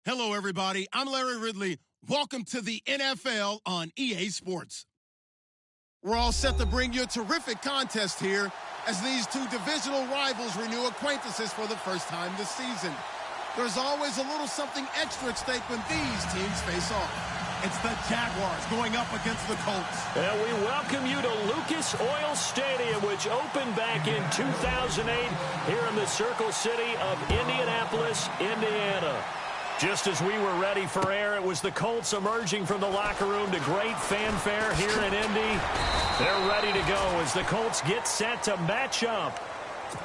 Hello, everybody. I'm Larry Ridley. Welcome to the NFL on EA Sports. We're all set to bring you a terrific contest here as these two divisional rivals renew acquaintances for the first time this season. There's always a little something extra at stake when these teams face off. It's the Jaguars going up against the Colts. And we welcome you to Lucas Oil Stadium, which opened back in 2008 here in the Circle City of Indianapolis, Indiana. Just as we were ready for air, it was the Colts emerging from the locker room to great fanfare here in Indy. They're ready to go as the Colts get set to match up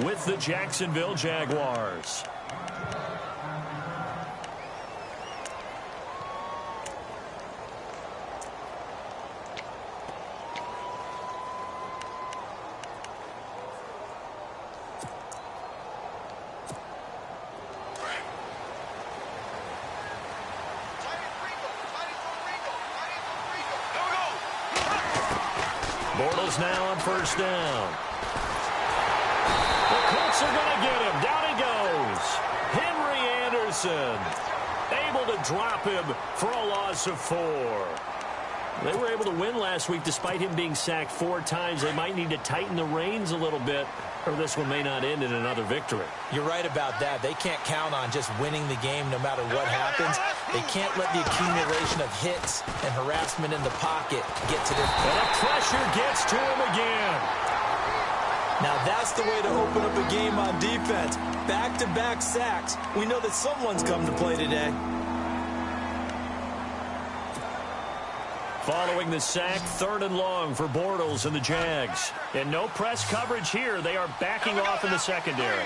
with the Jacksonville Jaguars. Bortles now on first down. The Colts are going to get him. Down he goes. Henry Anderson able to drop him for a loss of 4. They were able to win last week despite him being sacked 4 times. They might need to tighten the reins a little bit, or this one may not end in another victory. You're right about that. They can't count on just winning the game no matter what happens. They can't let the accumulation of hits and harassment in the pocket get to their... And the pressure gets to him again. Now that's the way to open up a game on defense. Back-to-back sacks. We know that someone's come to play today. Following the sack, 3rd and long for Bortles and the Jags. And no press coverage here. They are backing off in the secondary.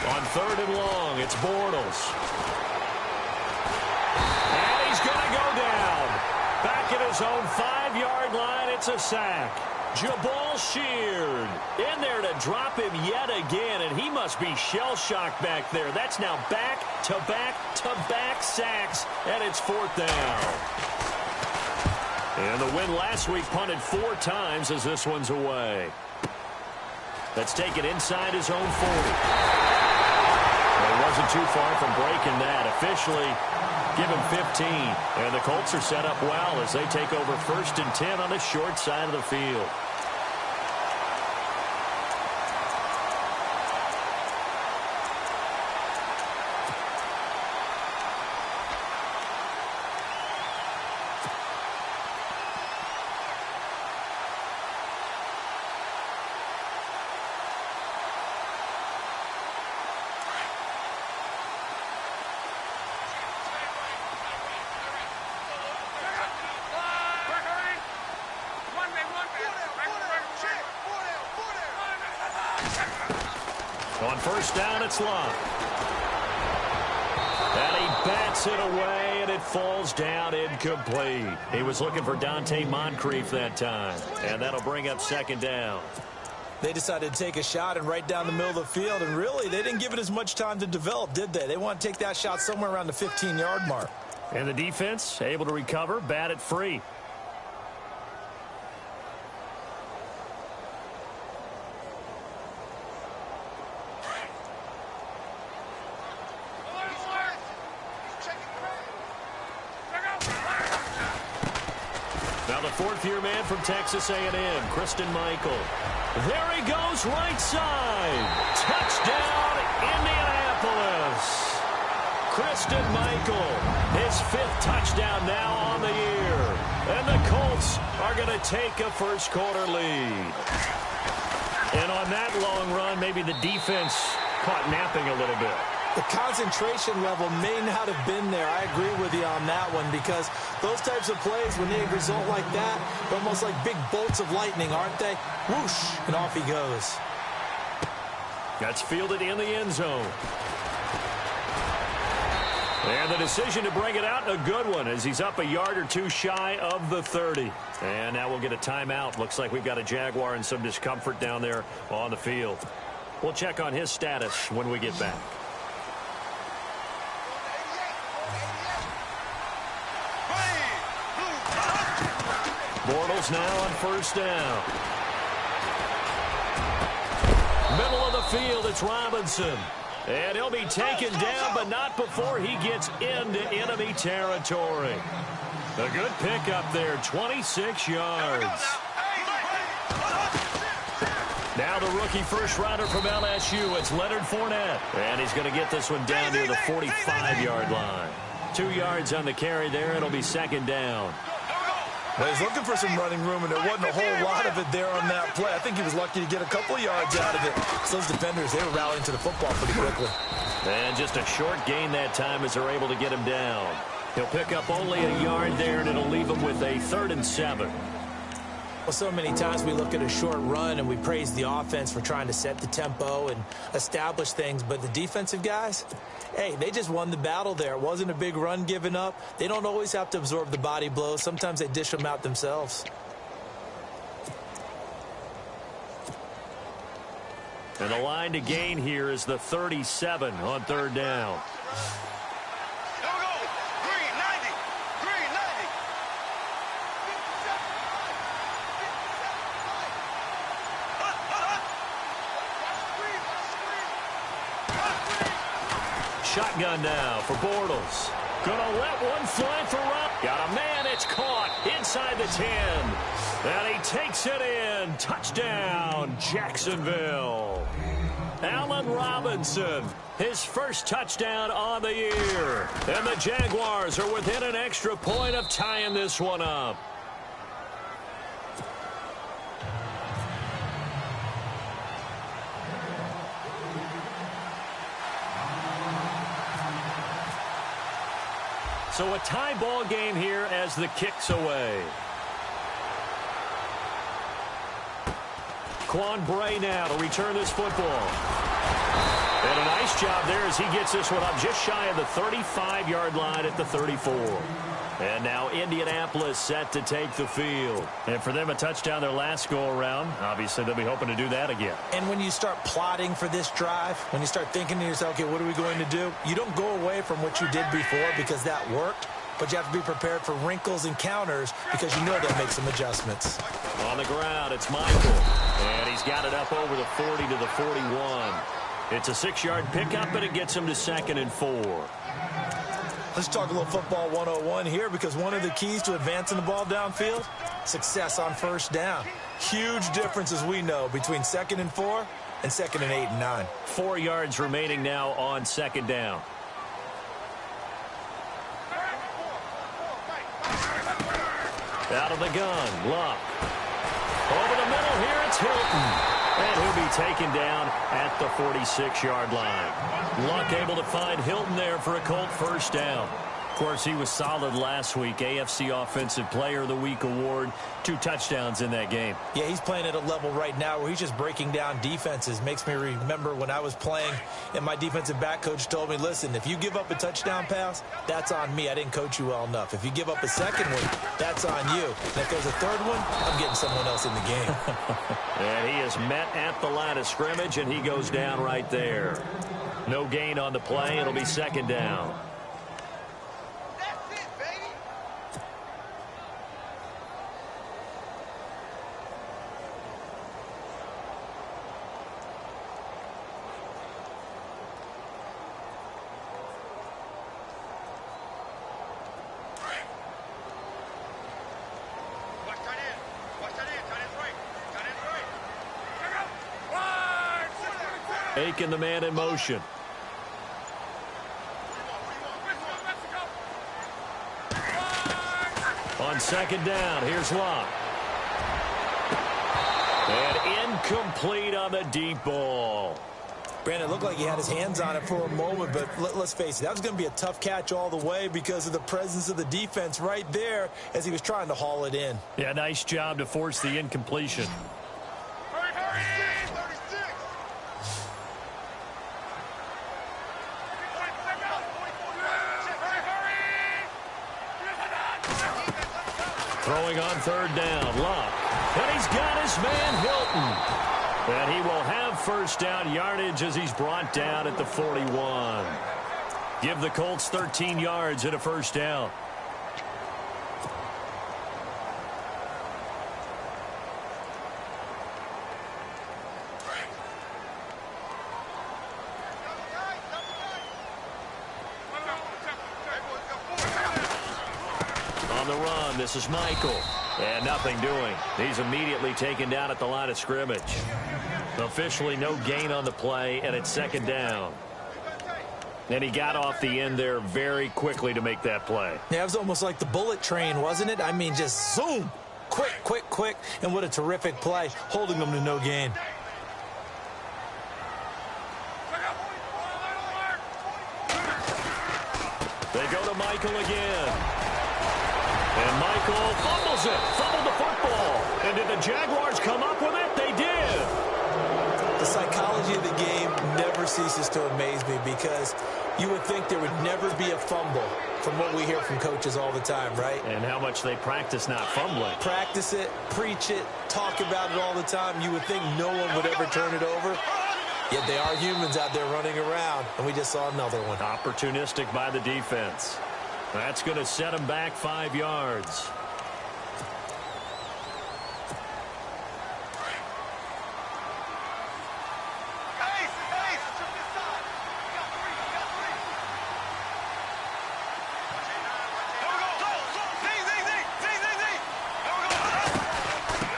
On 3rd and long, it's Bortles. And he's going to go down. Back at his own 5-yard line, it's a sack. Jabal Sheard in there to drop him yet again, and he must be shell-shocked back there. That's now back-to-back-to-back sacks, and it's 4th down. And the win last week punted 4 times as this one's away. Let's take it inside his own 40. Well, he wasn't too far from breaking that. Officially, give him 15. And the Colts are set up well as they take over 1st and 10 on the short side of the field. On first down, it's Love. And he bats it away, and it falls down incomplete. He was looking for Dante Moncrief that time, and that'll bring up 2nd down. They decided to take a shot and right down the middle of the field, and really, they didn't give it as much time to develop, did they? They want to take that shot somewhere around the 15-yard mark. And the defense able to recover, bat it free. Now the 4th-year man from Texas A&M, Christine Michael. There he goes, right side. Touchdown, Indianapolis. Christine Michael, his 5th touchdown now on the year. And the Colts are going to take a first-quarter lead. And on that long run, maybe the defense caught napping a little bit. The concentration level may not have been there. I agree with you on that one because those types of plays, when they result like that, they're almost like big bolts of lightning, aren't they? Whoosh, and off he goes. That's fielded in the end zone. And the decision to bring it out, a good one, as he's up a yard or 2 shy of the 30. And now we'll get a timeout. Looks like we've got a Jaguar in some discomfort down there on the field. We'll check on his status when we get back. Bortles now on first down. field, it's Robinson. And he'll be taken down, but not before he gets into enemy territory. A good pickup there, 26 yards. Now the rookie first-rounder from LSU, it's Leonard Fournette. And he's going to get this one down near the 45-yard line. 2 yards on the carry there. It'll be second down. Well, he's looking for some running room, and there wasn't a whole lot of it there on that play. I think he was lucky to get a couple of yards out of it. So those defenders, they were rallying to the football pretty quickly. And just a short gain that time as they're able to get him down. He'll pick up only a yard there, and it'll leave him with a 3rd and 7. Well, so many times we look at a short run and we praise the offense for trying to set the tempo and establish things, but the defensive guys, hey, they just won the battle there. It wasn't a big run given up. They don't always have to absorb the body blows. Sometimes they dish them out themselves. And the line to gain here is the 37 on 3rd down. Shotgun now for Bortles. Gonna let one fly for Rob. Got a man, it's caught inside the 10. And he takes it in. Touchdown, Jacksonville. Allen Robinson, his first touchdown on the year. And the Jaguars are within an extra point of tying this one up. So a tie ball game here as the kick's away. Quan Bray now to return this football. And a nice job there as he gets this one up just shy of the 35-yard line at the 34. And now Indianapolis set to take the field. And for them, a touchdown their last go-around. Obviously, they'll be hoping to do that again. And when you start plotting for this drive, when you start thinking to yourself, okay, what are we going to do? You don't go away from what you did before because that worked. But you have to be prepared for wrinkles and counters because you know they'll make some adjustments. On the ground, it's Michael. And he's got it up over the 40 to the 41. It's a 6-yard pickup, and it gets him to 2nd and 4. Let's talk a little football 101 here because one of the keys to advancing the ball downfield, success on first down. Huge difference, as we know, between 2nd and 4 and 2nd and 8 and 9. 4 yards remaining now on 2nd down. Out of the gun, Luck. Over the middle here, it's Hilton. And he'll be taken down at the 46-yard line. Luck able to find Hilton there for a Colt first down. Of course, he was solid last week. AFC Offensive Player of the Week award. 2 touchdowns in that game. Yeah, he's playing at a level right now where he's just breaking down defenses. Makes me remember when I was playing and my defensive back coach told me, listen, if you give up a touchdown pass, that's on me. I didn't coach you well enough. If you give up a second one, that's on you. And if there's a third one, I'm getting someone else in the game. And he is met at the line of scrimmage, and he goes down right there. No gain on the play. It'll be 2nd down. Aiken, the man in motion. On 2nd down, here's Locke. And incomplete on the deep ball. Brandon, it looked like he had his hands on it for a moment, but let's face it, that was going to be a tough catch all the way because of the presence of the defense right there as he was trying to haul it in. Yeah, nice job to force the incompletion. Throwing on 3rd down, Luck. And he's got his man, Hilton. And he will have first down yardage as he's brought down at the 41. Give the Colts 13 yards and a first down. the run. This is Michael. And nothing doing. He's immediately taken down at the line of scrimmage. Officially no gain on the play, and it's second down. And he got off the end there very quickly to make that play. Yeah, it was almost like the bullet train, wasn't it? I mean, just zoom. Quick, quick, quick. And what a terrific play, holding them to no gain. They go to Michael again. And Michael fumbles it. Fumbled the football. And did the Jaguars come up with it? They did. The psychology of the game never ceases to amaze me because you would think there would never be a fumble from what we hear from coaches all the time, right? And how much they practice not fumbling. Practice it, preach it, talk about it all the time. You would think no one would ever turn it over. Yet they are humans out there running around, and we just saw another one. Opportunistic by the defense. That's going to set them back 5 yards.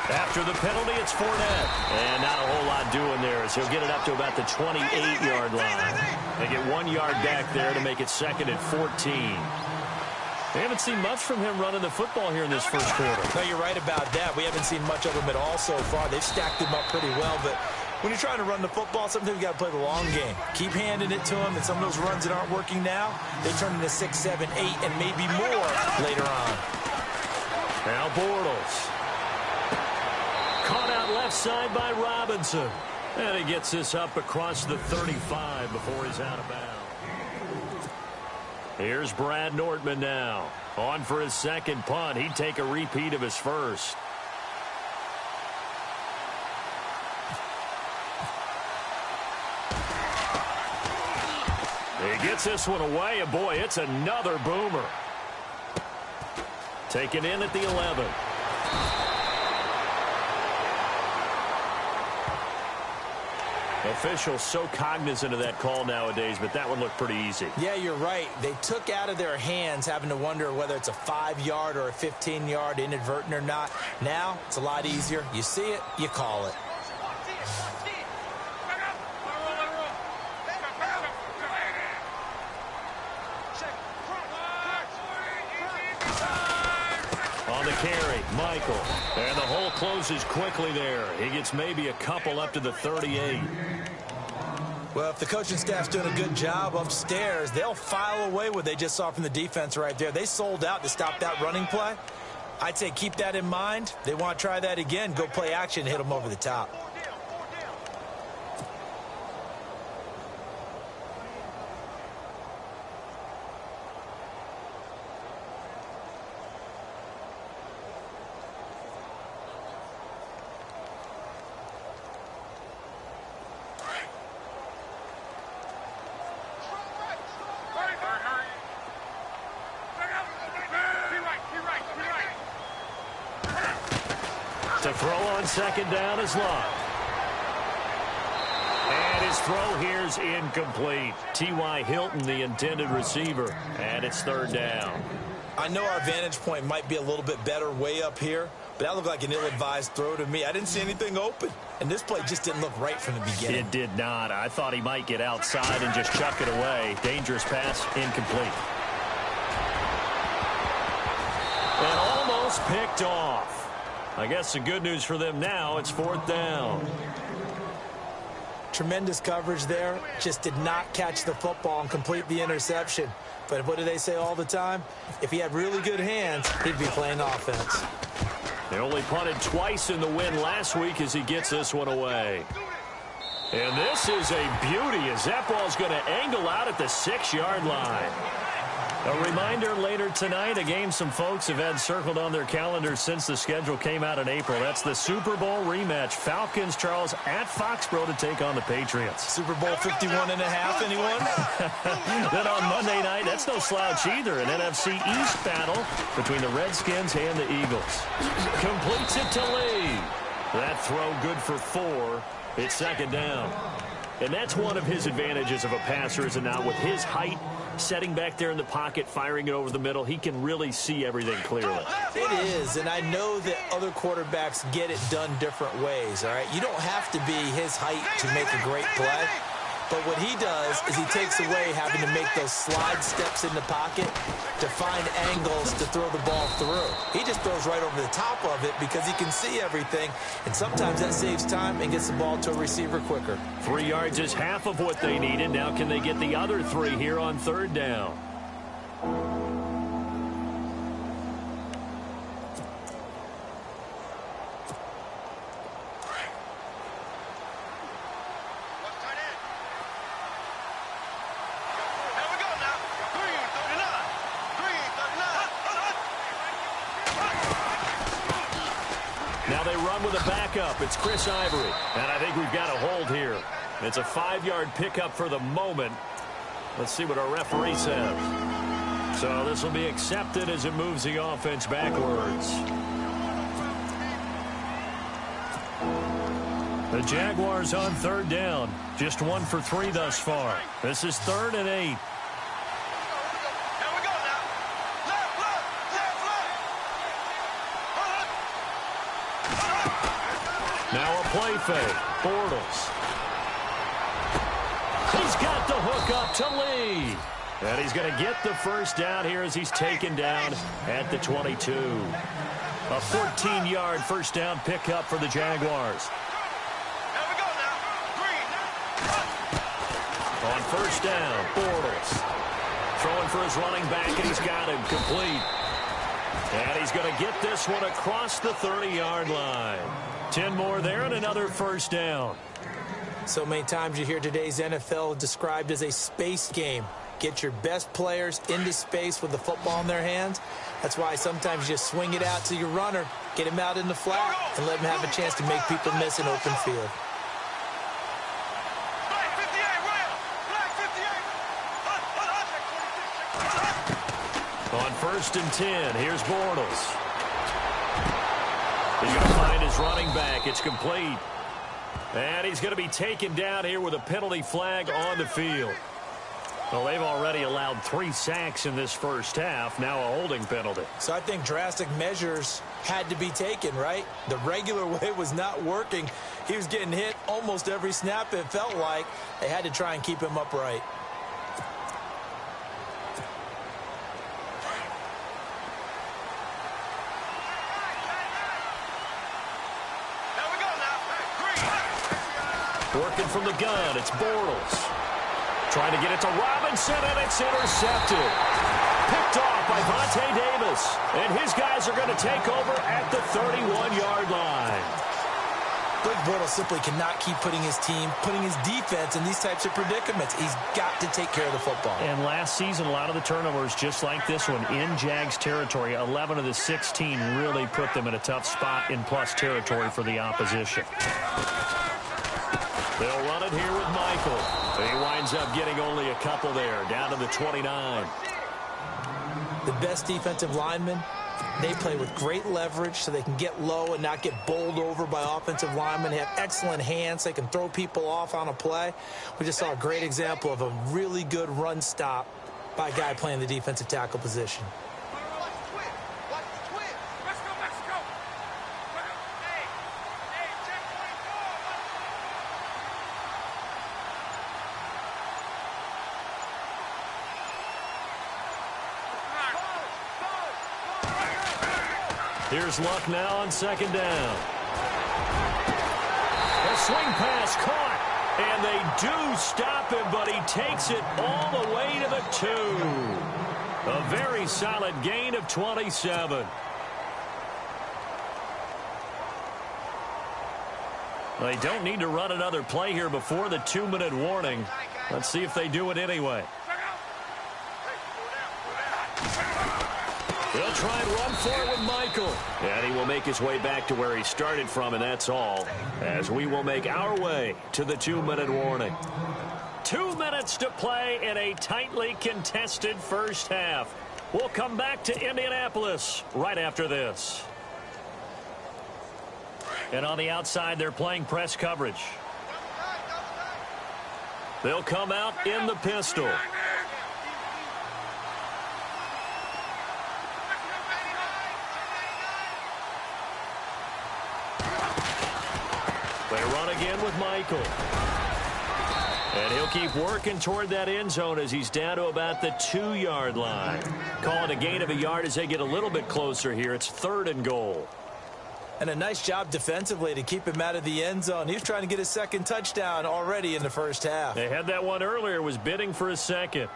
After the penalty, it's Fournette. And not a whole lot doing there as he'll get it up to about the 28-yard line. They get 1 yard back there to make it second and 14. We haven't seen much from him running the football here in this first quarter. No, you're right about that. We haven't seen much of him at all so far. They've stacked him up pretty well, but when you're trying to run the football, sometimes you got to play the long game. Keep handing it to him, and some of those runs that aren't working now, they turn into 6, 7, 8, and maybe more later on. Now Bortles. Caught out left side by Robinson. And he gets this up across the 35 before he's out of bounds. Here's Brad Nortman now. On for his second punt. He'd take a repeat of his first. He gets this one away, and boy, it's another boomer. Taken in at the 11. Officials so cognizant of that call nowadays, but that one looked pretty easy. Yeah, you're right. They took out of their hands having to wonder whether it's a 5-yard or a 15-yard inadvertent or not. Now, it's a lot easier. You see it, you call it. On the carry, Michael. And the hole closes quickly there. He gets maybe a couple up to the 38. Well, if the coaching staff's doing a good job upstairs, they'll file away what they just saw from the defense right there. They sold out to stop that running play. I'd say keep that in mind. They want to try that again. Go play action, hit them over the top. To throw on second down is Love. And his throw here's incomplete. T.Y. Hilton, the intended receiver. And it's third down. I know our vantage point might be a little bit better way up here, but that looked like an ill-advised throw to me. I didn't see anything open. And this play just didn't look right from the beginning. It did not. I thought he might get outside and just chuck it away. Dangerous pass, incomplete. And almost picked off. I guess the good news for them now, it's fourth down. Tremendous coverage there. Just did not catch the football and complete the interception. But what do they say all the time? If he had really good hands, he'd be playing offense. They only punted twice in the win last week as he gets this one away. And this is a beauty as that ball's going to angle out at the 6-yard line. A reminder later tonight, a game some folks have had circled on their calendars since the schedule came out in April. That's the Super Bowl rematch. Falcons, Charles, at Foxborough to take on the Patriots. Super Bowl 51 and a half, anyone? Then on Monday night, that's no slouch either. An NFC East battle between the Redskins and the Eagles. Completes it to Lee. That throw good for 4. It's second down. And that's one of his advantages of a passer, is it not? With his height, setting back there in the pocket, firing it over the middle, he can really see everything clearly. It is, and I know that other quarterbacks get it done different ways, all right? You don't have to be his height to make a great play. But what he does is he takes away having to make those slide steps in the pocket to find angles to throw the ball through. He just throws right over the top of it because he can see everything, and sometimes that saves time and gets the ball to a receiver quicker. 3 yards is half of what they needed. Now can they get the other 3 here on 3rd down? Now they run with a backup. It's Chris Ivory. And I think we've got a hold here. It's a 5-yard pickup for the moment. Let's see what our referee says. So this will be accepted as it moves the offense backwards. The Jaguars on 3rd down. Just 1 for 3 thus far. This is 3rd and 8. Now a play fake. Bortles. He's got the hook up to Lee. And he's going to get the first down here as he's taken down at the 22. A 14-yard first down pickup for the Jaguars. On 1st down, Bortles. Throwing for his running back, and he's got him complete. And he's going to get this one across the 30-yard line. 10 more there and another first down. So many times you hear today's NFL described as a space game. Get your best players into space with the football in their hands. That's why sometimes you just swing it out to your runner, get him out in the flat, and let him have a chance to make people miss an open field. On 1st and 10, here's Bortles. He's going to find his running back. It's complete. And he's going to be taken down here with a penalty flag on the field. Well, they've already allowed 3 sacks in this first half. Now a holding penalty. So I think drastic measures had to be taken, right? The regular way was not working. He was getting hit almost every snap, it felt like. They had to try and keep him upright. Working from the gun, it's Bortles. Trying to get it to Robinson, and it's intercepted. Picked off by Vontae Davis. And his guys are going to take over at the 31-yard line. Blake Bortles simply cannot keep putting his team, putting his defense in these types of predicaments. He's got to take care of the football. And last season, a lot of the turnovers, just like this one, in Jags territory. 11 of the 16 really put them in a tough spot in plus territory for the opposition. They'll run it here with Michael. He winds up getting only a couple there, down to the 29. The best defensive linemen, they play with great leverage so they can get low and not get bowled over by offensive linemen. They have excellent hands. They can throw people off on a play. We just saw a great example of a really good run stop by a guy playing the defensive tackle position. Here's Luck now on 2nd down. A swing pass caught, and they do stop him, but he takes it all the way to the 2. A very solid gain of 27. They don't need to run another play here before the 2-minute warning. Let's see if they do it anyway. They'll try and run for it with Michael. And he will make his way back to where he started from, and that's all. As we will make our way to the 2-minute warning. 2 minutes to play in a tightly contested first half. We'll come back to Indianapolis right after this. And on the outside, they're playing press coverage. They'll come out in the pistol. They run again with Michael. And he'll keep working toward that end zone as he's down to about the 2-yard line. Calling a gain of a yard as they get a little bit closer here. It's 3rd and goal. And a nice job defensively to keep him out of the end zone. He was trying to get his 2nd touchdown already in the first half. They had that one earlier, was bidding for a 2nd.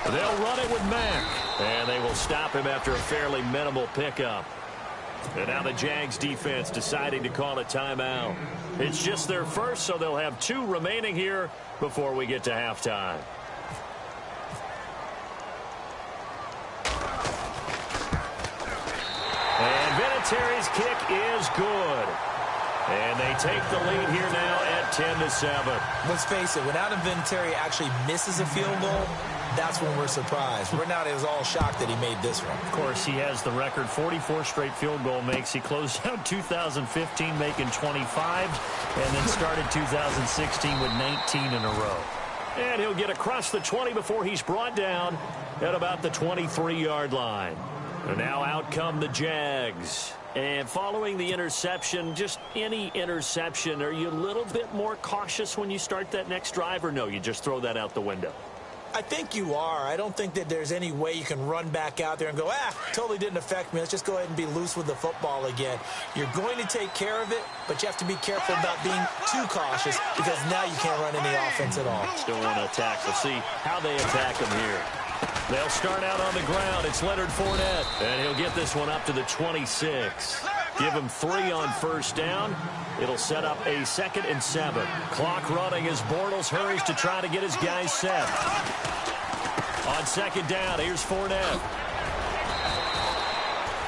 They'll run it with Mack, and they will stop him after a fairly minimal pickup. And now the Jags defense deciding to call a timeout. It's just their first, so they'll have 2 remaining here before we get to halftime. And Vinatieri's kick is good. And they take the lead here now at 10-7. Let's face it, when Adam Vinatieri actually misses a field goal, that's when we're surprised. Right now, it was all shocked that he made this one. Of course, he has the record 44 straight field goal makes. He closed out 2015 making 25, and then started 2016 with 19 in a row. And he'll get across the 20 before he's brought down at about the 23-yard line. And now out come the Jags. And following the interception, just any interception, are you a little bit more cautious when you start that next drive, or no, you just throw that out the window? I think you are. I don't think that there's any way you can run back out there and go, totally didn't affect me. Let's just go ahead and be loose with the football again. You're going to take care of it, but you have to be careful about being too cautious because now you can't run any offense at all. Still want to attack. We'll see how they attack him here. They'll start out on the ground. It's Leonard Fournette, and he'll get this one up to the 26. Give him 3 on first down. It'll set up a 2nd and 7. Clock running as Bortles hurries to try to get his guys set. On 2nd down, here's Fournette.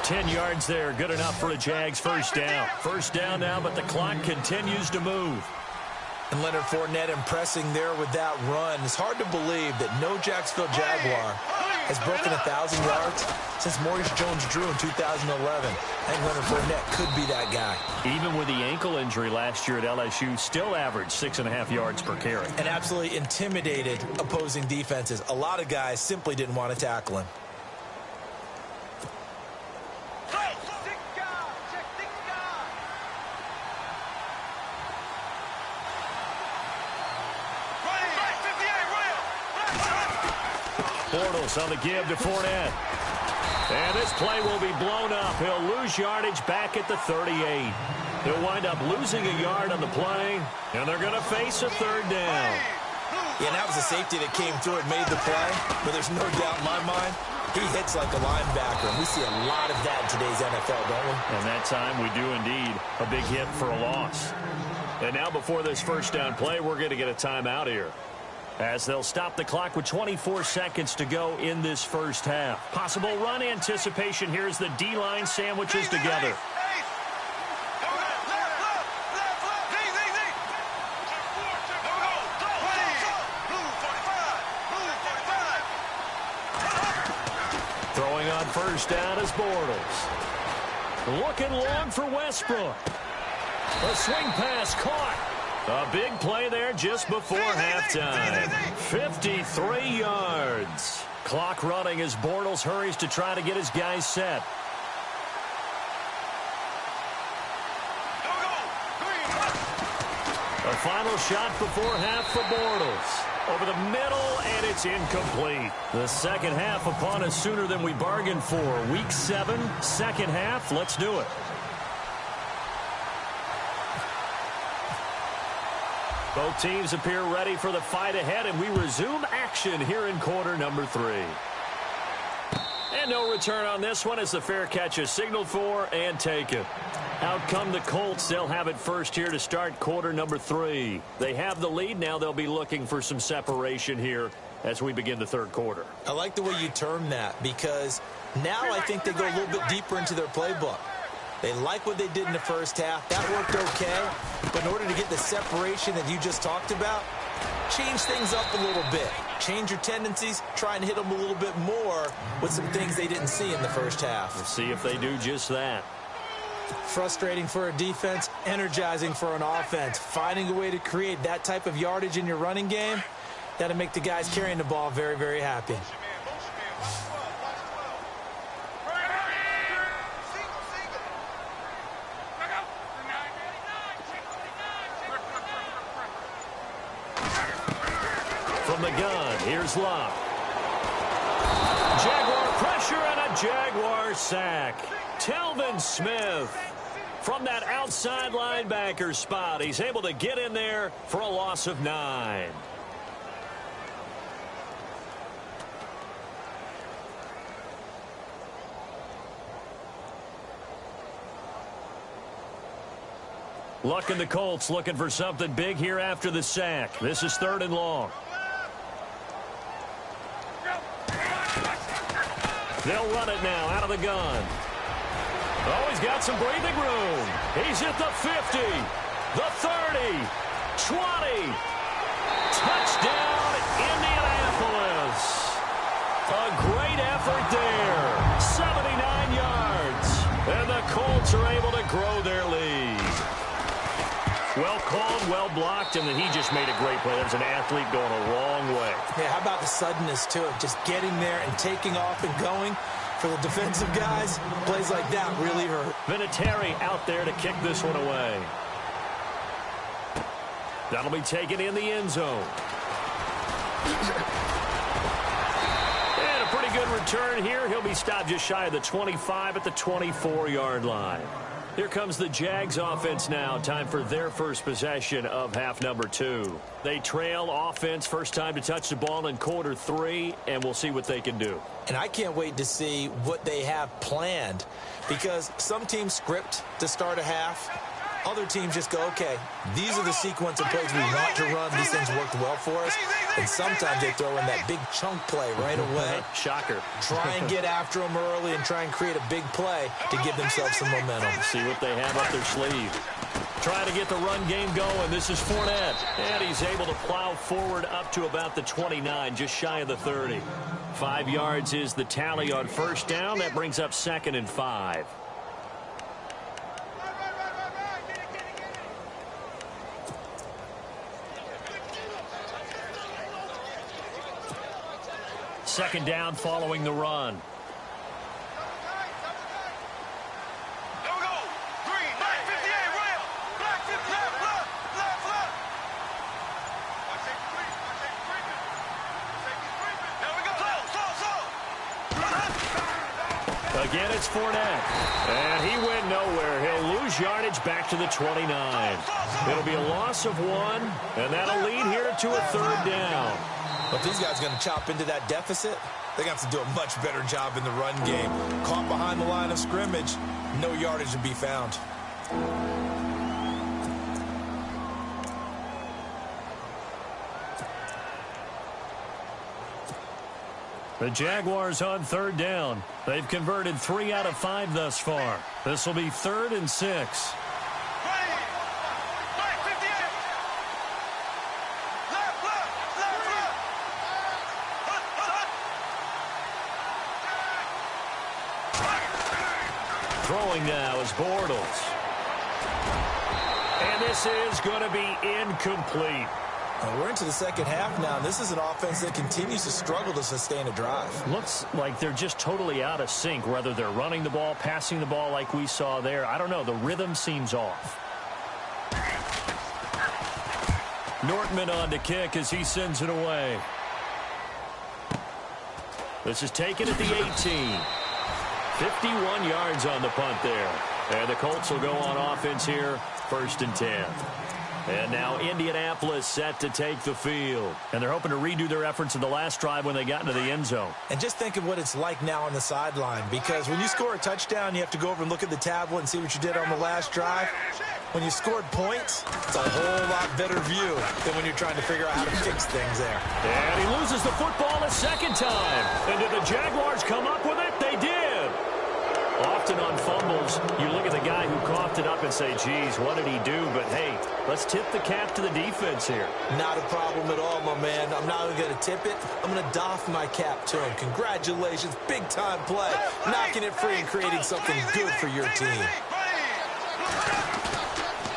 10 yards there, good enough for a Jags first down. First down now, but the clock continues to move. And Leonard Fournette impressing there with that run. It's hard to believe that no Jacksonville Jaguar has broken 1,000 yards since Maurice Jones-Drew in 2011. I think Leonard Fournette could be that guy. Even with the ankle injury last year at LSU, still averaged 6.5 yards per carry. And absolutely intimidated opposing defenses. A lot of guys simply didn't want to tackle him. Bortles on the give to Fournette. And this play will be blown up. He'll lose yardage back at the 38. He'll wind up losing a yard on the play, and they're going to face a 3rd down. Yeah, and that was a safety that came through and made the play, but there's no doubt in my mind, he hits like a linebacker, and we see a lot of that in today's NFL, don't we? And that time we do indeed. A big hit for a loss. And now before this first down play, we're going to get a timeout here, as they'll stop the clock with 24 seconds to go in this first half. Possible run anticipation here as the D-line sandwiches together. Throwing on first down is Bortles. Looking long for Westbrook. A swing pass caught. A big play there just before halftime. 53 yards. Clock running as Bortles hurries to try to get his guys set. A final shot before half for Bortles. Over the middle, and it's incomplete. The second half upon us sooner than we bargained for. Week 7, second half. Let's do it. Both teams appear ready for the fight ahead, and we resume action here in quarter number 3. And no return on this one as the fair catch is signaled for and taken. Out come the Colts. They'll have it first here to start quarter number 3. They have the lead. Now they'll be looking for some separation here as we begin the third quarter. I like the way you term that because now I think they go a little bit deeper into their playbook. They like what they did in the first half. That worked okay. But in order to get the separation that you just talked about, change things up a little bit. Change your tendencies. Try and hit them a little bit more with some things they didn't see in the first half. We'll see if they do just that. Frustrating for a defense, energizing for an offense. Finding a way to create that type of yardage in your running game, that'll make the guys carrying the ball very, very happy. From the gun, here's Love. Jaguar pressure and a Jaguar sack. Telvin Smith from that outside linebacker spot. He's able to get in there for a loss of 9. Luck in the Colts looking for something big here after the sack. This is 3rd and long. They'll run it now out of the gun. Oh, he's got some breathing room. He's at the 50, the 30, 20. Touchdown, Indianapolis. A great effort there. 79 yards. And the Colts are able to grow their lead. Well called, well blocked, and then he just made a great play. There's an athlete going a long way. Yeah, how about the suddenness to it? Just getting there and taking off and going. For the defensive guys, plays like that really hurt. Vinatieri out there to kick this one away. That'll be taken in the end zone. And a pretty good return here. He'll be stopped just shy of the 25 at the 24-yard line. Here comes the Jags offense now. Time for their first possession of half number 2. They trail offense, first time to touch the ball in quarter 3, and we'll see what they can do. And I can't wait to see what they have planned, because some teams script to start a half. Other teams just go, okay, these are the sequence of plays we want to run. These things worked well for us. And sometimes they throw in that big chunk play right away. Shocker. Try and get after them early and try and create a big play to give themselves some momentum. See what they have up their sleeve. Trying to get the run game going. This is Fournette. And he's able to plow forward up to about the 29, just shy of the 30. 5 yards is the tally on first down. That brings up 2nd and 5. Second down following the run. Again, it's Fournette. And he went nowhere. He'll lose yardage back to the 29. It'll be a loss of 1, and that'll lead here to a 3rd down. But these guys are going to chop into that deficit. They're going to have to do a much better job in the run game. Caught behind the line of scrimmage, no yardage to be found. The Jaguars on 3rd down. They've converted 3 out of 5 thus far. This will be 3rd and 6. Throwing now is Bortles. And this is going to be incomplete. We're into the second half now. This is an offense that continues to struggle to sustain a drive. Looks like they're just totally out of sync, whether they're running the ball, passing the ball like we saw there. I don't know. The rhythm seems off. Nortman on to kick as he sends it away. This is taken at the 18. 51 yards on the punt there. And the Colts will go on offense here, 1st and 10. And now Indianapolis set to take the field. And they're hoping to redo their efforts in the last drive when they got into the end zone. And just think of what it's like now on the sideline, because when you score a touchdown, you have to go over and look at the tablet and see what you did on the last drive. When you scored points, it's a whole lot better view than when you're trying to figure out how to fix things there. And he loses the football a second time. And did the Jaguars come up with it? They did. Often on fumbles, you look at the guy lift it up and say, geez, what did he do? But, hey, let's tip the cap to the defense here. Not a problem at all, my man. I'm not even going to tip it. I'm going to doff my cap to him. Congratulations. Big-time play. Knocking it free and creating something good for your team.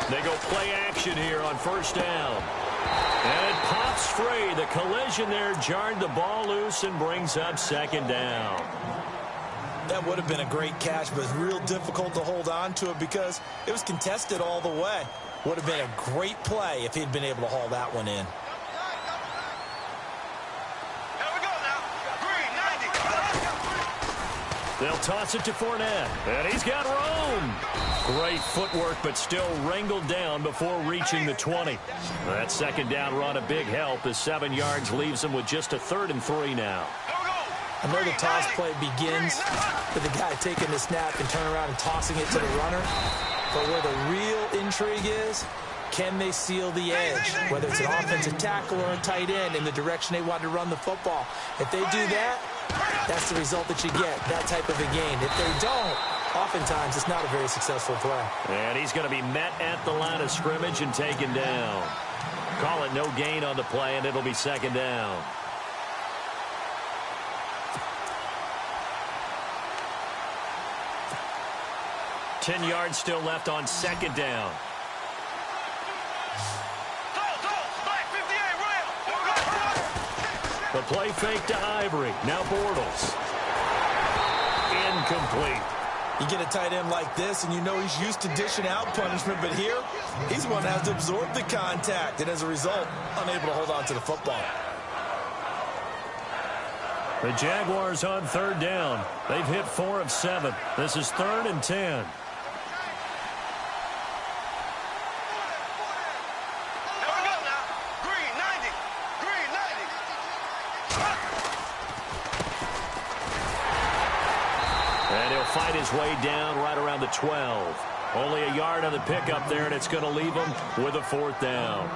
They go play action here on first down. And it pops free. The collision there jarred the ball loose and brings up second down. That would have been a great catch, but it's real difficult to hold on to it because it was contested all the way. Would have been a great play if he'd been able to haul that one in. They'll toss it to Fournette, and he's got room. Great footwork, but still wrangled down before reaching the 20. That second down run a big help as 7 yards leaves him with just a 3rd and 3 now. I know the toss play begins with the guy taking the snap and turning around and tossing it to the runner. But where the real intrigue is, can they seal the edge, whether it's an offensive tackle or a tight end in the direction they want to run the football? If they do that, that's the result that you get, that type of a gain. If they don't, oftentimes it's not a very successful play. And he's going to be met at the line of scrimmage and taken down. Call it no gain on the play, and it'll be second down. Ten yards still left on second down. The play fake to Ivory. Now Bortles. Incomplete. You get a tight end like this, and you know he's used to dishing out punishment, but here, he's the one that has to absorb the contact, and as a result, unable to hold on to the football. The Jaguars on third down. They've hit 4 of 7. This is 3rd and 10. Fight his way down right around the 12. Only a yard on the pickup there, and it's going to leave him with a 4th down.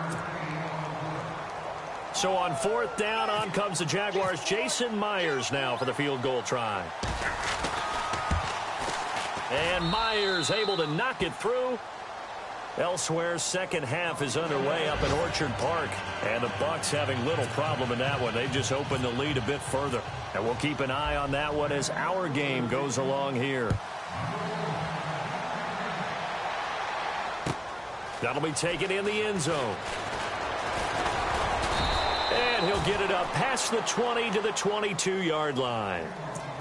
So on 4th down, on comes the Jaguars. Jason Myers now for the field goal try. And Myers able to knock it through. Elsewhere, second half is underway up in Orchard Park. And the Bucs having little problem in that one. They've just opened the lead a bit further. And we'll keep an eye on that one as our game goes along here. That'll be taken in the end zone. And he'll get it up past the 20 to the 22-yard line.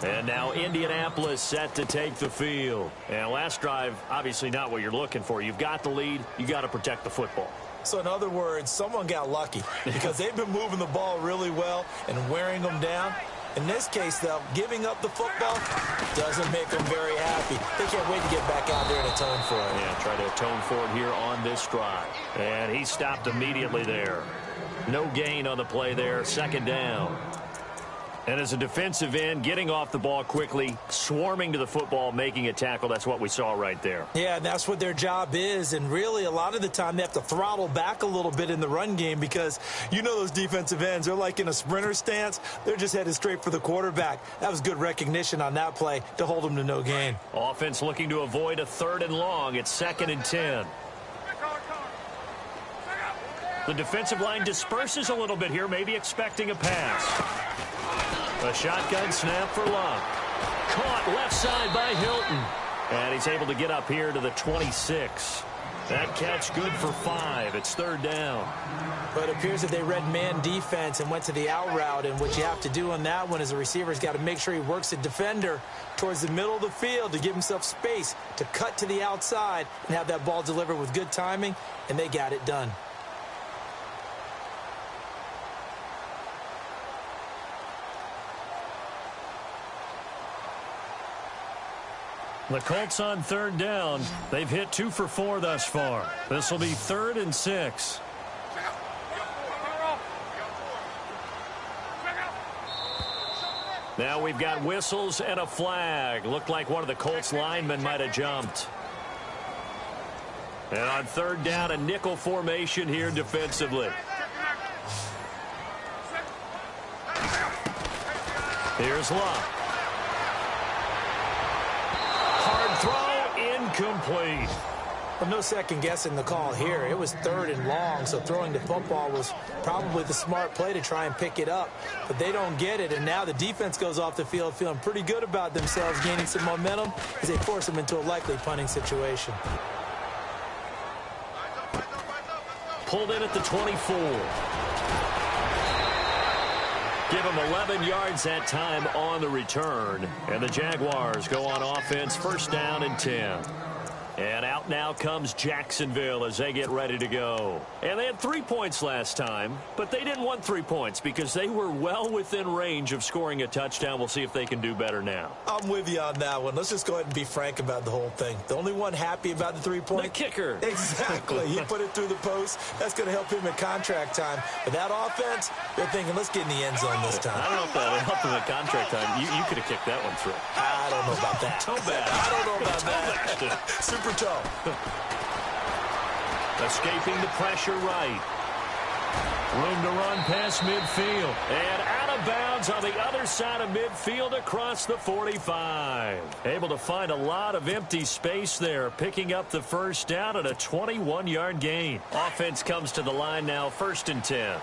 And now Indianapolis set to take the field. And last drive, obviously not what you're looking for. You've got the lead. You got to protect the football. So in other words, someone got lucky because they've been moving the ball really well and wearing them down. In this case, though, giving up the football doesn't make them very happy. They can't wait to get back out there and atone for it. Yeah, try to atone for it here on this drive. And he stopped immediately there. No gain on the play there. Second down. And as a defensive end, getting off the ball quickly, swarming to the football, making a tackle, that's what we saw right there. Yeah, and that's what their job is. And really, a lot of the time, they have to throttle back a little bit in the run game because you know those defensive ends, they're like in a sprinter stance. They're just headed straight for the quarterback. That was good recognition on that play to hold them to no gain. Offense looking to avoid a 3rd and long. It's 2nd and 10. The defensive line disperses a little bit here, maybe expecting a pass. A shotgun snap for Love. Caught left side by Hilton. And he's able to get up here to the 26. That catch good for 5. It's 3rd down. But it appears that they read man defense and went to the out route. And what you have to do on that one is a receiver's got to make sure he works the defender towards the middle of the field to give himself space to cut to the outside and have that ball delivered with good timing. And they got it done. The Colts on 3rd down. They've hit 2 for 4 thus far. This will be 3rd and 6. Now we've got whistles and a flag. Looked like one of the Colts linemen might have jumped. And on 3rd down, a nickel formation here defensively. Here's Love. Hard throw, incomplete. Well, no second guessing the call here. It was 3rd and long, so throwing the football was probably the smart play to try and pick it up. But they don't get it, and now the defense goes off the field feeling pretty good about themselves, gaining some momentum as they force them into a likely punting situation. Pulled in at the 24. Give him 11 yards that time on the return. And the Jaguars go on offense, 1st down and 10. And out now comes Jacksonville as they get ready to go. And they had 3 points last time, but they didn't want 3 points because they were well within range of scoring a touchdown. We'll see if they can do better now. I'm with you on that one. Let's just go ahead and be frank about the whole thing. The only one happy about the 3-point? The kicker. Exactly. He put it through the post. That's going to help him at contract time. But that offense, they're thinking, let's get in the end zone this time. I don't know if that would help him at contract time. You could have kicked that one through. I don't know about that. Toe bad. I don't know about that. Super toe. Escaping the pressure right. Room to run past midfield. And out of bounds on the other side of midfield across the 45. Able to find a lot of empty space there, picking up the 1st down at a 21-yard gain. Offense comes to the line now, 1st and 10.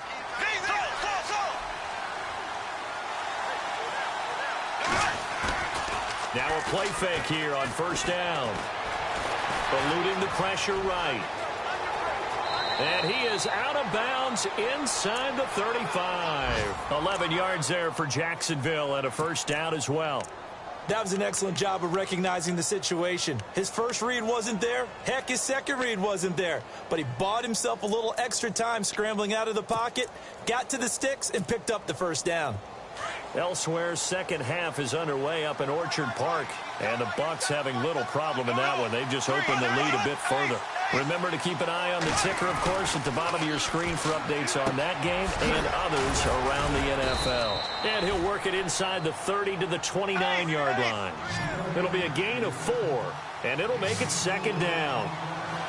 Now a play fake here on 1st down. Eluding the pressure right. And he is out of bounds inside the 35. 11 yards there for Jacksonville and a 1st down as well. That was an excellent job of recognizing the situation. His first read wasn't there. Heck, his second read wasn't there. But he bought himself a little extra time scrambling out of the pocket, got to the sticks, and picked up the 1st down. Elsewhere, second half is underway up in Orchard Park. And the Bucs having little problem in that one. They've just opened the lead a bit further. Remember to keep an eye on the ticker, of course, at the bottom of your screen for updates on that game and others around the NFL. And he'll work it inside the 30 to the 29-yard line. It'll be a gain of 4, and it'll make it 2nd down.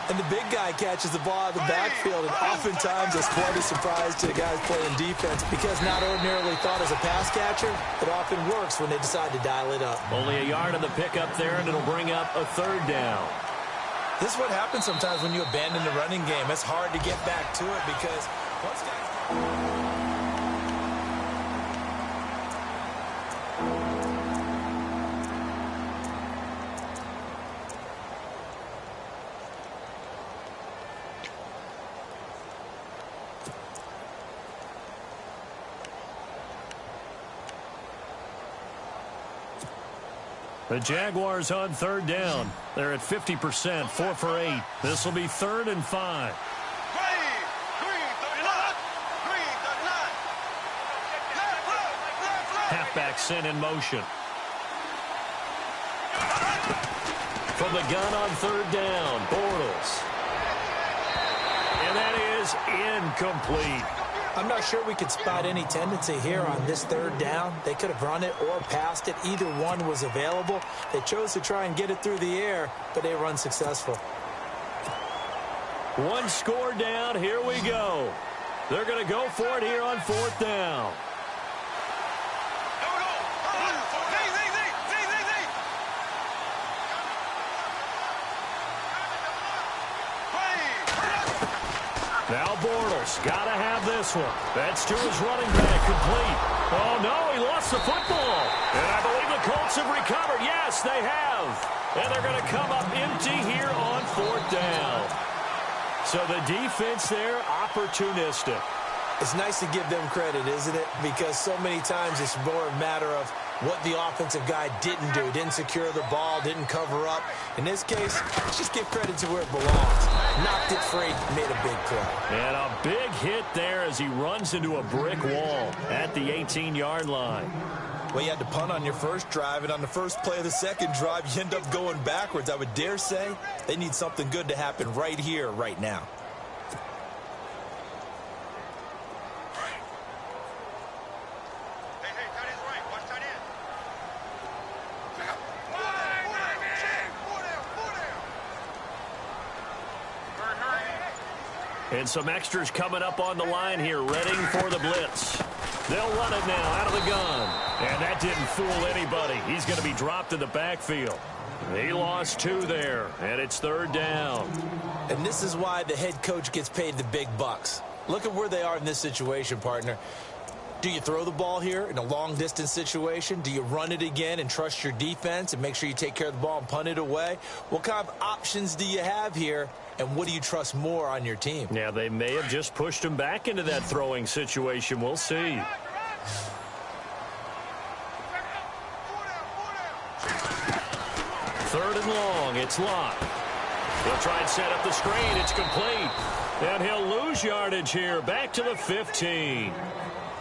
And the big guy catches the ball out of the backfield, and oftentimes it's quite a surprise to the guys playing defense because not ordinarily thought as a pass catcher, it often works when they decide to dial it up. Only a yard on the pickup there, and it'll bring up a 3rd down. This is what happens sometimes when you abandon the running game. It's hard to get back to it because once guys... The Jaguars on 3rd down. They're at 50%, 4 for 8. This will be 3rd and 5. Halfback sent in motion. From the gun on 3rd down, Bortles. And that is incomplete. I'm not sure we could spot any tendency here on this 3rd down. They could have run it or passed it. Either one was available. They chose to try and get it through the air, but they were unsuccessful. One score down. Here we go. They're going to go for it here on 4th down. Now Bortles, got to have this one. That's to his running back, complete. Oh, no, he lost the football. And I believe the Colts have recovered. Yes, they have. And they're going to come up empty here on 4th down. So the defense there, opportunistic. It's nice to give them credit, isn't it? Because so many times it's more a matter of what the offensive guy didn't do. Didn't secure the ball, didn't cover up. In this case, let's just give credit to where it belongs. Knocked it free, made a big play. And a big hit there as he runs into a brick wall at the 18-yard line. Well, you had to punt on your first drive, and on the first play of the second drive, you end up going backwards. I would dare say they need something good to happen right here, right now. And some extras coming up on the line here, ready for the blitz. They'll run it now out of the gun. And that didn't fool anybody. He's going to be dropped in the backfield. He lost 2 there, and it's 3rd down. And this is why the head coach gets paid the big bucks. Look at where they are in this situation, partner. Do you throw the ball here in a long-distance situation? Do you run it again and trust your defense and make sure you take care of the ball and punt it away? What kind of options do you have here, and what do you trust more on your team? Yeah, they may have just pushed him back into that throwing situation. We'll see. Third and long. It's locked. He'll try and set up the screen. It's complete. And he'll lose yardage here. Back to the 15.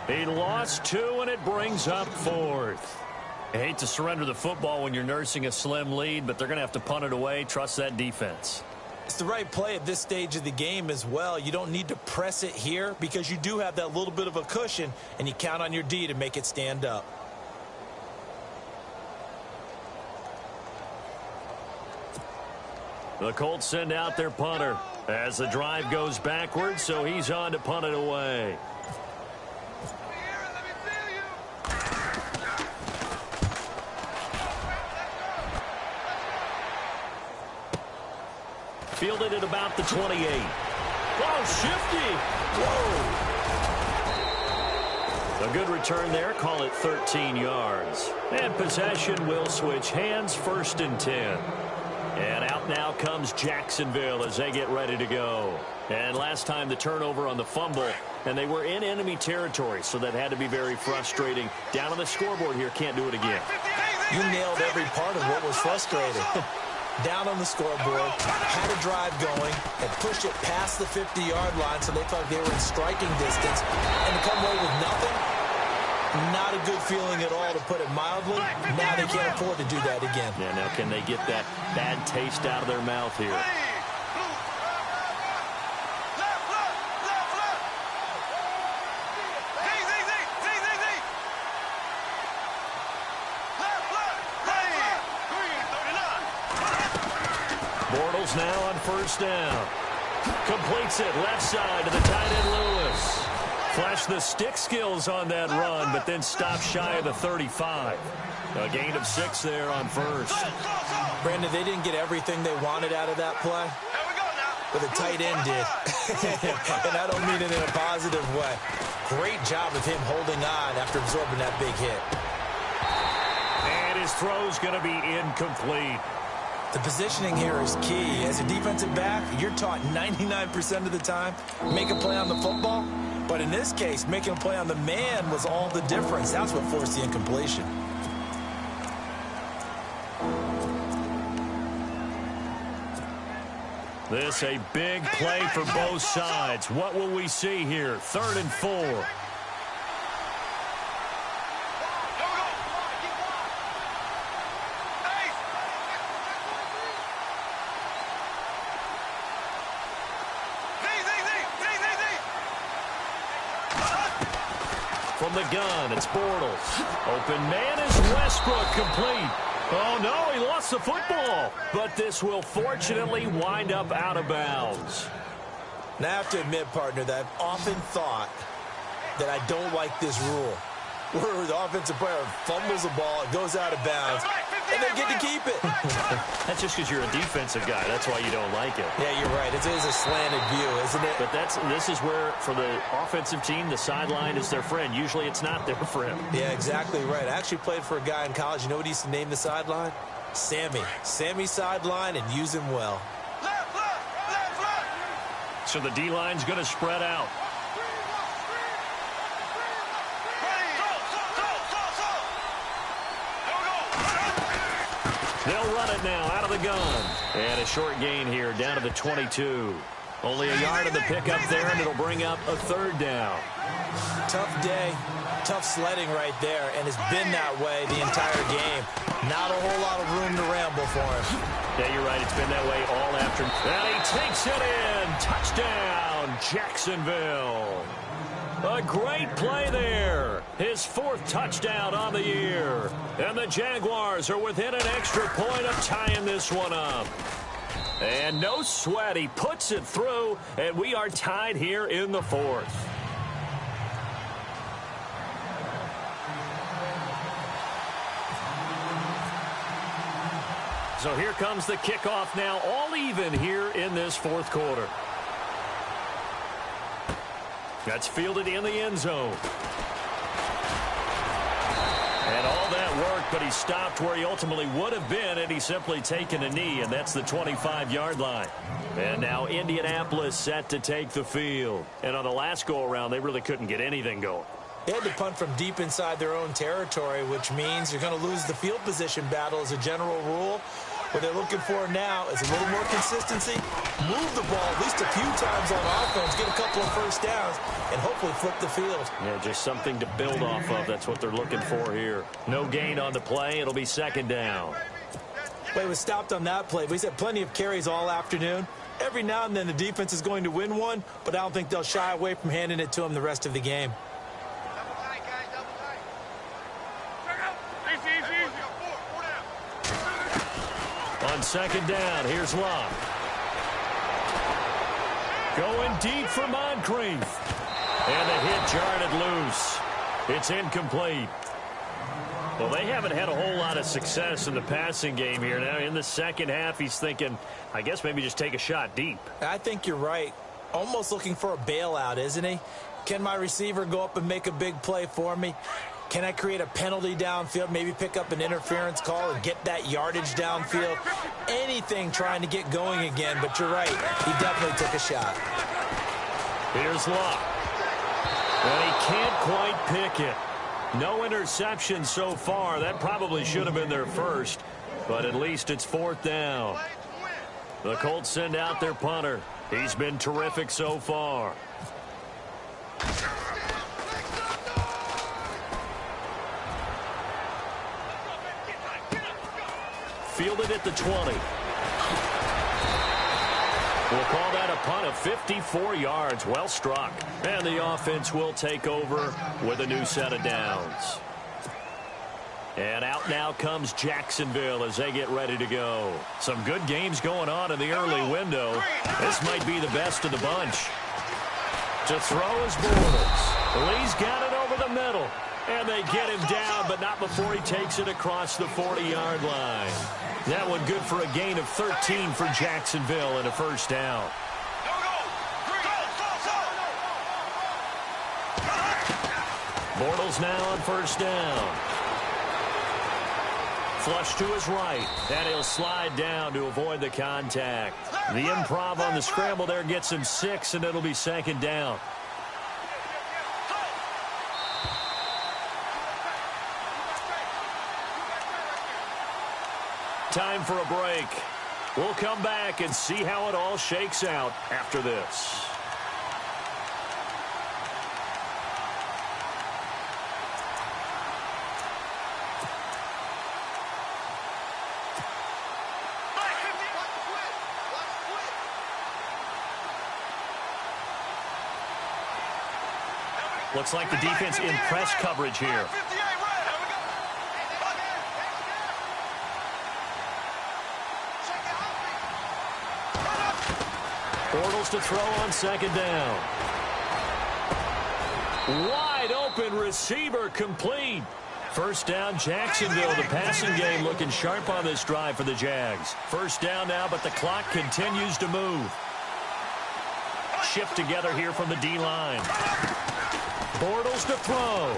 He lost 2, and it brings up 4th. I hate to surrender the football when you're nursing a slim lead, but they're going to have to punt it away. Trust that defense. It's the right play at this stage of the game as well. You don't need to press it here because you do have that little bit of a cushion, and you count on your D to make it stand up. The Colts send out their punter as the drive goes backwards, so he's on to punt it away. Fielded at about the 28. Oh, shifty. Whoa. A good return there. Call it 13 yards. And possession will switch hands, 1st and 10. And out now comes Jacksonville as they get ready to go. And last time the turnover on the fumble, and they were in enemy territory, so that had to be very frustrating. Down on the scoreboard here, can't do it again. You nailed every part of what was frustrating. Down on the scoreboard, had a drive going, and pushed it past the 50-yard line so they thought they were in striking distance. And to come away with nothing, not a good feeling at all, to put it mildly. Now they can't afford to do that again. Yeah, now can they get that bad taste out of their mouth here? Bortles now on 1st down. Completes it left side to the tight end Lewis. Flashed the stick skills on that run, but then stopped shy of the 35. A gain of 6 there on 1st. Brandon, they didn't get everything they wanted out of that play, but the tight end did. And I don't mean it in a positive way. Great job of him holding on after absorbing that big hit. And his throw's going to be incomplete. The positioning here is key. As a defensive back, you're taught 99% of the time, make a play on the football. But in this case, making a play on the man was all the difference. That's what forced the incompletion. This a big play for both sides. What will we see here? 3rd and 4. From the gun, it's Bortles. Open man is Westbrook, complete. Oh, no, he lost the football. But this will fortunately wind up out of bounds. Now, I have to admit, partner, that I've often thought that I don't like this rule, where the offensive player fumbles the ball, it goes out of bounds, and they get to keep it. That's just because you're a defensive guy. That's why you don't like it. Yeah, you're right. It is a slanted view, isn't it? But this is where, for the offensive team, the sideline is their friend. Usually it's not their friend. Yeah, exactly right. I actually played for a guy in college. You know what he used to name the sideline? Sammy. Sammy sideline, and use him well. So the D-line's going to spread out. They'll run it now out of the gun. And a short gain here down to the 22. Only a yard of the pickup there, and it'll bring up a 3rd down. Tough day, tough sledding right there, and it's been that way the entire game. Not a whole lot of room to ramble for him. Yeah, you're right. It's been that way all afternoon. And he takes it in. Touchdown, Jacksonville. A great play there. His 4th touchdown on the year. And the Jaguars are within an extra point of tying this one up. And no sweat. He puts it through, and we are tied here in the 4th. So here comes the kickoff now, all even here in this fourth quarter. That's fielded in the end zone. And all that worked, but he stopped where he ultimately would have been had he simply taken a knee, and that's the 25-yard line. And now Indianapolis set to take the field. And on the last go-around, they really couldn't get anything going. They had to punt from deep inside their own territory, which means you're going to lose the field position battle as a general rule. What they're looking for now is a little more consistency, move the ball at least a few times on offense, get a couple of first downs, and hopefully flip the field. Yeah, just something to build off of. That's what they're looking for here. No gain on the play. It'll be second down. Play was stopped on that play. We've had plenty of carries all afternoon. Every now and then the defense is going to win one, but I don't think they'll shy away from handing it to them the rest of the game. On second down, here's Love. Going deep for Moncrief. And the hit jarred it loose. It's incomplete. Well, they haven't had a whole lot of success in the passing game here. Now, in the second half, he's thinking, I guess maybe just take a shot deep. I think you're right. Almost looking for a bailout, isn't he? Can my receiver go up and make a big play for me? Can I create a penalty downfield, maybe pick up an interference call and get that yardage downfield? Anything trying to get going again, but you're right. He definitely took a shot. Here's Locke. And he can't quite pick it. No interception so far. That probably should have been their first, but at least it's fourth down. The Colts send out their punter. He's been terrific so far. Fielded at the 20. We'll call that a punt of 54 yards. Well struck. And the offense will take over with a new set of downs. And out now comes Jacksonville as they get ready to go. Some good games going on in the early window. This might be the best of the bunch. To throw is Bortles. Lee's got it over the middle. And they get him down, but not before he takes it across the 40-yard line. That one good for a gain of 13 for Jacksonville and a first down. Bortles now on first down. Flush to his right, and he'll slide down to avoid the contact. The improv on the scramble there gets him 6, and it'll be second down. Time for a break. We'll come back and see how it all shakes out after this. Looks like the defense in press coverage here. Bortles to throw on second down. Wide open receiver complete. First down, Jacksonville. The passing game looking sharp on this drive for the Jags. First down now, but the clock continues to move. Shift together here from the D-line. Bortles to throw.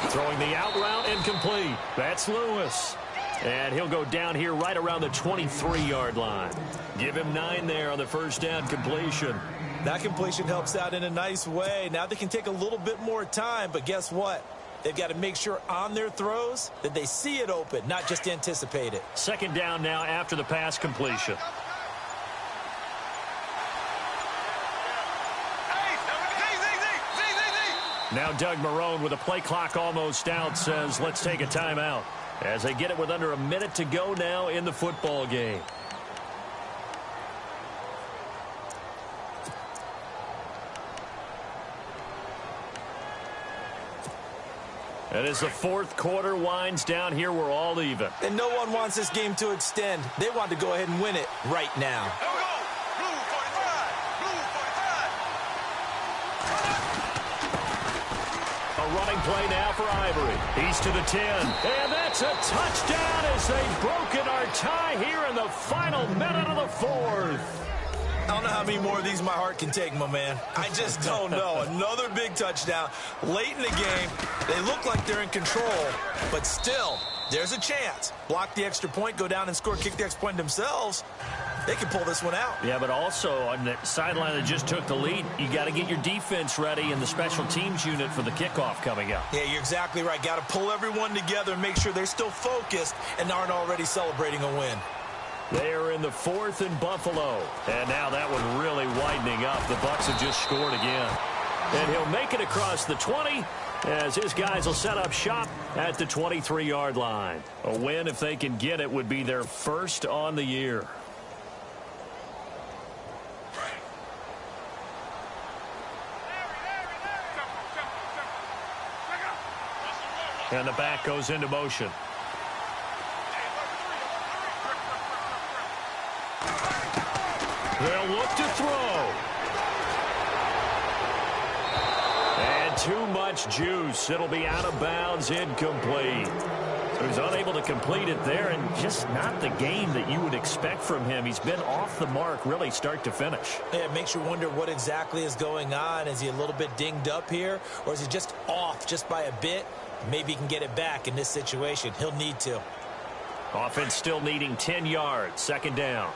Throwing the out route incomplete. That's Lewis. And he'll go down here right around the 23-yard line. Give him 9 there on the first down completion. That completion helps out in a nice way. Now they can take a little bit more time, but guess what? They've got to make sure on their throws that they see it open, not just anticipate it. Second down now after the pass completion. Now Doug Marrone with a play clock almost out says let's take a timeout as they get it with under a minute to go now in the football game. And as the fourth quarter winds down here, we're all even. And no one wants this game to extend. They want to go ahead and win it right now. running play now for Ivory. He's to the 10. And that's a touchdown as they've broken our tie here in the final minute of the fourth. I don't know how many more of these my heart can take, my man. I just don't know. Another big touchdown late in the game. They look like they're in control, but still, there's a chance. Block the extra point, go down and score, kick the extra point themselves. They can pull this one out. Yeah, but also on the sideline that just took the lead, you got to get your defense ready and the special teams unit for the kickoff coming up. Yeah, you're exactly right. Got to pull everyone together and make sure they're still focused and aren't already celebrating a win. They are in the fourth in Buffalo. And now that one really widening up. The Bucs have just scored again. And he'll make it across the 20 as his guys will set up shop at the 23-yard line. A win, if they can get it, would be their first on the year. And the back goes into motion. They'll look to throw. And too much juice. It'll be out of bounds, incomplete. So he's unable to complete it there, and just not the game that you would expect from him. He's been off the mark really start to finish. Yeah, it makes you wonder what exactly is going on. Is he a little bit dinged up here, or is he just off just by a bit? Maybe he can get it back in this situation. He'll need to. Offense still needing 10 yards. Second down.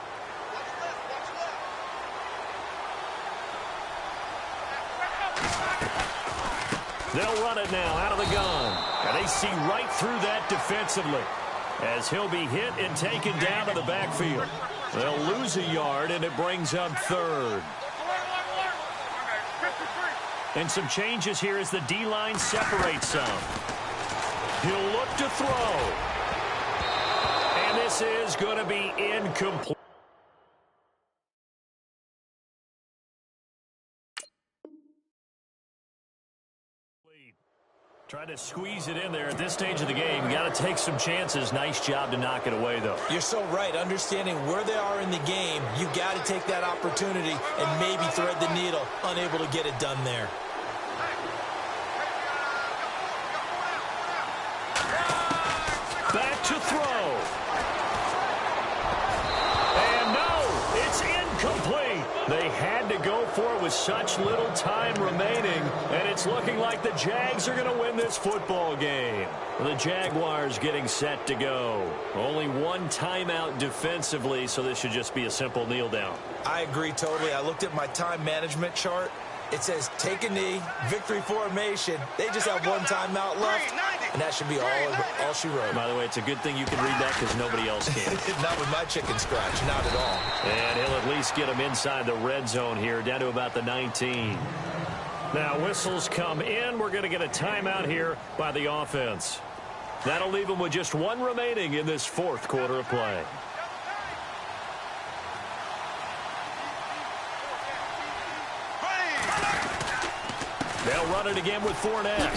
They'll run it now out of the gun. And they see right through that defensively as he'll be hit and taken down to the backfield. They'll lose a yard, and it brings up third. And some changes here as the D-line separates some. He'll look to throw. And this is going to be incomplete. Trying to squeeze it in there at this stage of the game. You got to take some chances. Nice job to knock it away, though. You're so right. Understanding where they are in the game, you got to take that opportunity and maybe thread the needle. Unable to get it done there. Back to throw. And no, it's incomplete. They had to go for it with such little time remaining, and it's looking like the Jags are going to win this football game. The Jaguars getting set to go. Only one timeout defensively, so this should just be a simple kneel down. I agree totally. I looked at my time management chart. It says take a knee, victory formation. They just have one timeout left, and that should be all she wrote. By the way, it's a good thing you can read that because nobody else can. Not with my chicken scratch, not at all. And he'll at least get him inside the red zone here, down to about the 19. Now, whistles come in. We're going to get a timeout here by the offense. That'll leave them with just one remaining in this fourth quarter of play. They'll run it again with Fournette.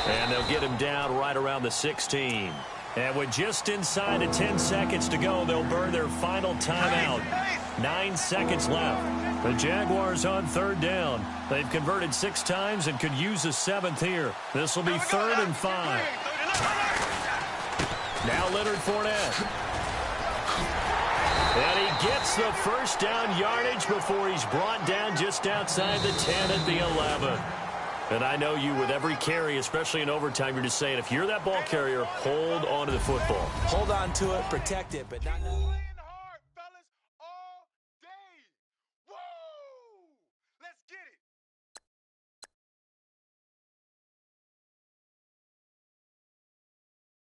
And they'll get him down right around the 16. And with just inside of 10 seconds to go, they'll burn their final timeout. 9 seconds left. The Jaguars on third down. They've converted 6 times and could use a 7th here. This will be 3rd and 5. Now Leonard Fournette. And he gets the first down yardage before he's brought down just outside the 10 at the 11. And I know you, with every carry, especially in overtime, you're just saying, if you're that ball carrier, hold on to the football. Hold on to it, protect it, but not...